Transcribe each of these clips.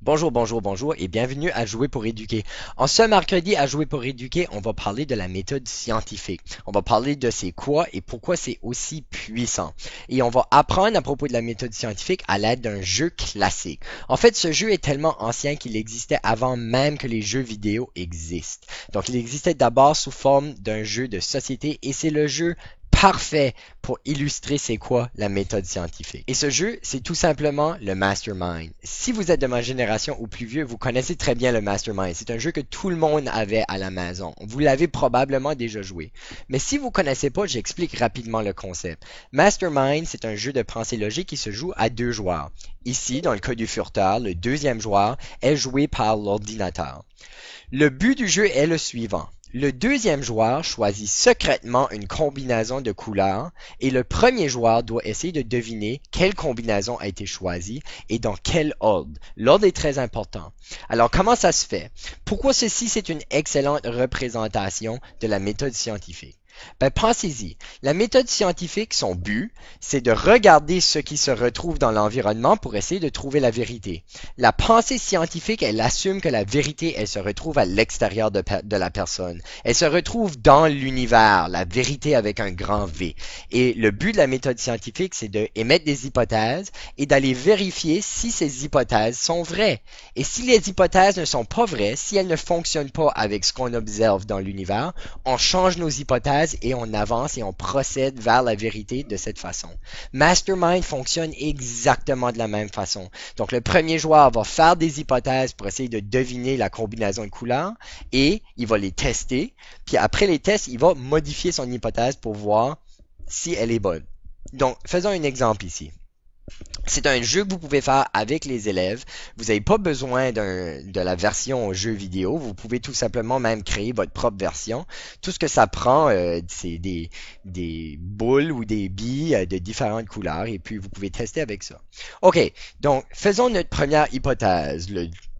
Bonjour, bonjour, bonjour et bienvenue à Jouer pour éduquer. En ce mercredi à Jouer pour éduquer, on va parler de la méthode scientifique. On va parler de c'est quoi et pourquoi c'est aussi puissant. Et on va apprendre à propos de la méthode scientifique à l'aide d'un jeu classique. En fait, ce jeu est tellement ancien qu'il existait avant même que les jeux vidéo existent. Donc, il existait d'abord sous forme d'un jeu de société et c'est le jeu parfait pour illustrer c'est quoi la méthode scientifique. Et ce jeu, c'est tout simplement le Mastermind. Si vous êtes de ma génération ou plus vieux, vous connaissez très bien le Mastermind. C'est un jeu que tout le monde avait à la maison. Vous l'avez probablement déjà joué. Mais si vous connaissez pas, j'explique rapidement le concept. Mastermind, c'est un jeu de pensée logique qui se joue à deux joueurs. Ici, dans le cas du furteur, le deuxième joueur est joué par l'ordinateur. Le but du jeu est le suivant. Le deuxième joueur choisit secrètement une combinaison de couleurs et le premier joueur doit essayer de deviner quelle combinaison a été choisie et dans quel ordre. L'ordre est très important. Alors, comment ça se fait? Pourquoi ceci, c'est une excellente représentation de la méthode scientifique? Ben, pensez-y. La méthode scientifique, son but, c'est de regarder ce qui se retrouve dans l'environnement pour essayer de trouver la vérité. La pensée scientifique, elle assume que la vérité, elle se retrouve à l'extérieur de la personne. Elle se retrouve dans l'univers, la vérité avec un grand V. Et le but de la méthode scientifique, c'est d'émettre des hypothèses et d'aller vérifier si ces hypothèses sont vraies. Et si les hypothèses ne sont pas vraies, si elles ne fonctionnent pas avec ce qu'on observe dans l'univers, on change nos hypothèses et on avance et on procède vers la vérité de cette façon. Mastermind fonctionne exactement de la même façon. Donc le premier joueur va faire des hypothèses pour essayer de deviner la combinaison de couleurs et il va les tester. Puis après les tests, il va modifier son hypothèse pour voir si elle est bonne. Donc faisons un exemple ici. C'est un jeu que vous pouvez faire avec les élèves. Vous n'avez pas besoin de la version jeu vidéo. Vous pouvez tout simplement même créer votre propre version. Tout ce que ça prend, c'est des boules ou des billes de différentes couleurs et puis vous pouvez tester avec ça. OK, donc faisons notre première hypothèse.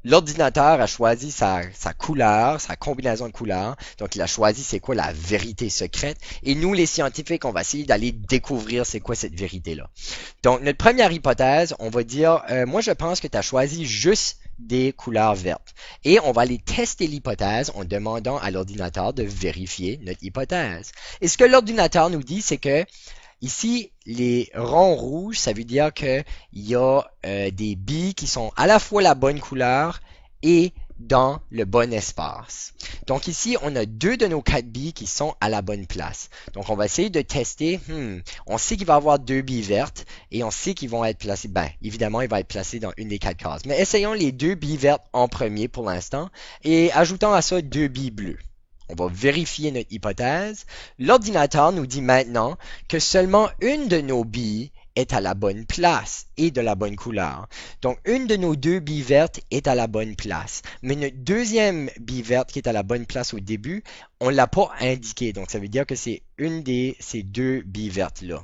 L'ordinateur a choisi sa couleur, sa combinaison de couleurs. Donc, il a choisi c'est quoi la vérité secrète. Et nous, les scientifiques, on va essayer d'aller découvrir c'est quoi cette vérité-là. Donc, notre première hypothèse, on va dire, moi, je pense que tu as choisi juste des couleurs vertes. Et on va aller tester l'hypothèse en demandant à l'ordinateur de vérifier notre hypothèse. Et ce que l'ordinateur nous dit, c'est que ici, les ronds rouges, ça veut dire qu'il y a des billes qui sont à la fois la bonne couleur et dans le bon espace. Donc ici, on a deux de nos quatre billes qui sont à la bonne place. Donc on va essayer de tester. On sait qu'il va y avoir deux billes vertes et on sait qu'ils vont être placés. Ben, évidemment, il va être placé dans une des quatre cases. Mais essayons les deux billes vertes en premier pour l'instant et ajoutons à ça deux billes bleues. On va vérifier notre hypothèse. L'ordinateur nous dit maintenant que seulement une de nos billes est à la bonne place et de la bonne couleur. Donc, une de nos deux billes vertes est à la bonne place. Mais notre deuxième bille verte qui est à la bonne place au début, on ne l'a pas indiqué. Donc, ça veut dire que c'est une de ces deux billes vertes-là.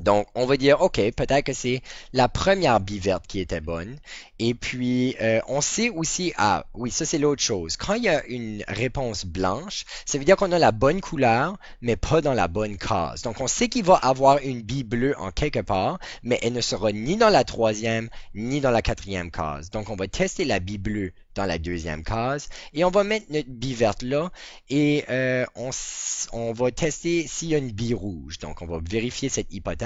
Donc, on va dire, OK, peut-être que c'est la première bille verte qui était bonne. Et puis, on sait aussi, ah oui, ça c'est l'autre chose. Quand il y a une réponse blanche, ça veut dire qu'on a la bonne couleur, mais pas dans la bonne case. Donc, on sait qu'il va avoir une bille bleue en quelque part, mais elle ne sera ni dans la troisième, ni dans la quatrième case. Donc, on va tester la bille bleue dans la deuxième case et on va mettre notre bille verte là et on va tester s'il y a une bille rouge. Donc, on va vérifier cette hypothèse.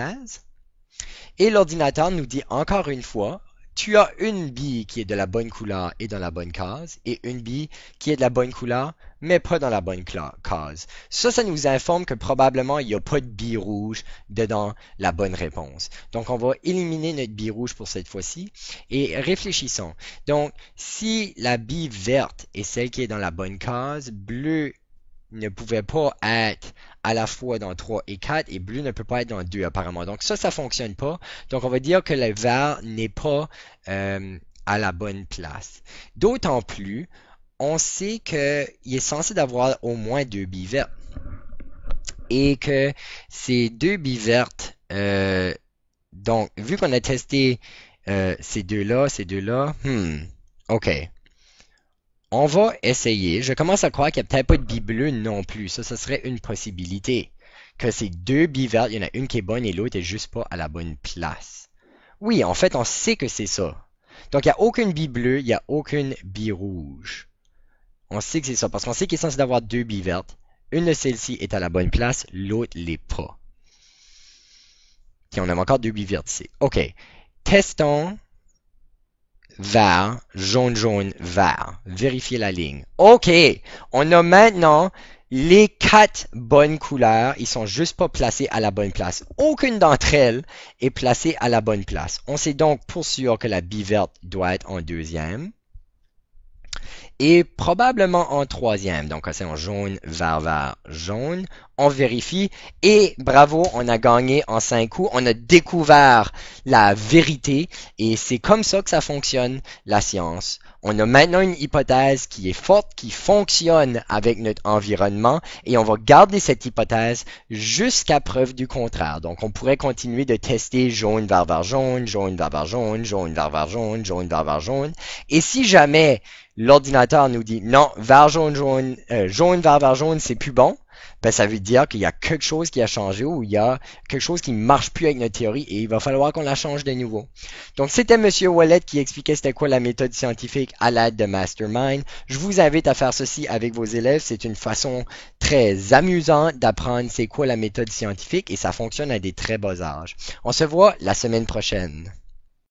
Et l'ordinateur nous dit encore une fois, tu as une bille qui est de la bonne couleur et dans la bonne case, et une bille qui est de la bonne couleur, mais pas dans la bonne case. Ça nous informe que probablement il n'y a pas de bille rouge dedans la bonne réponse. Donc, on va éliminer notre bille rouge pour cette fois-ci et réfléchissons. Donc, si la bille verte est celle qui est dans la bonne case, bleu ne pouvait pas être à la fois dans 3 et 4 et bleu ne peut pas être dans 2 apparemment. Donc ça fonctionne pas. Donc on va dire que le vert n'est pas à la bonne place. D'autant plus, on sait qu'il est censé d'avoir au moins deux billes vertes. Et que ces deux billes vertes, donc vu qu'on a testé ces deux-là, ok. On va essayer. Je commence à croire qu'il n'y a peut-être pas de bille bleue non plus. Ça serait une possibilité. Que ces deux billes vertes, il y en a une qui est bonne et l'autre est juste pas à la bonne place. Oui, en fait, on sait que c'est ça. Donc, il n'y a aucune bille bleue, il n'y a aucune bille rouge. On sait que c'est ça, parce qu'on sait qu'il est censé avoir deux billes vertes. Une de celles-ci est à la bonne place, l'autre l'est pas. Puis on a encore deux billes vertes ici. OK. Testons vert, jaune, jaune, vert. Vérifiez la ligne. OK. On a maintenant les quatre bonnes couleurs. Ils sont juste pas placés à la bonne place. Aucune d'entre elles est placée à la bonne place. On sait donc pour sûr que la bille verte doit être en deuxième. Et probablement en troisième. Donc, c'est en jaune, vert, vert, jaune. On vérifie. Et bravo, on a gagné en 5 coups. On a découvert la vérité. Et c'est comme ça que ça fonctionne, la science. On a maintenant une hypothèse qui est forte, qui fonctionne avec notre environnement. Et on va garder cette hypothèse jusqu'à preuve du contraire. Donc, on pourrait continuer de tester jaune, vert, vert, jaune, jaune, vert, vert, jaune, jaune, vert, vert, jaune, jaune, vert, vert, jaune. Et si jamais l'ordinateur nous dit non, vert, jaune, jaune, jaune, vert, vert, jaune, c'est plus bon, ben ça veut dire qu'il y a quelque chose qui a changé ou il y a quelque chose qui marche plus avec notre théorie et il va falloir qu'on la change de nouveau. Donc c'était Monsieur Wallet qui expliquait c'était quoi la méthode scientifique à l'aide de Mastermind. Je vous invite à faire ceci avec vos élèves. C'est une façon très amusante d'apprendre c'est quoi la méthode scientifique et ça fonctionne à des très bas âges. On se voit la semaine prochaine.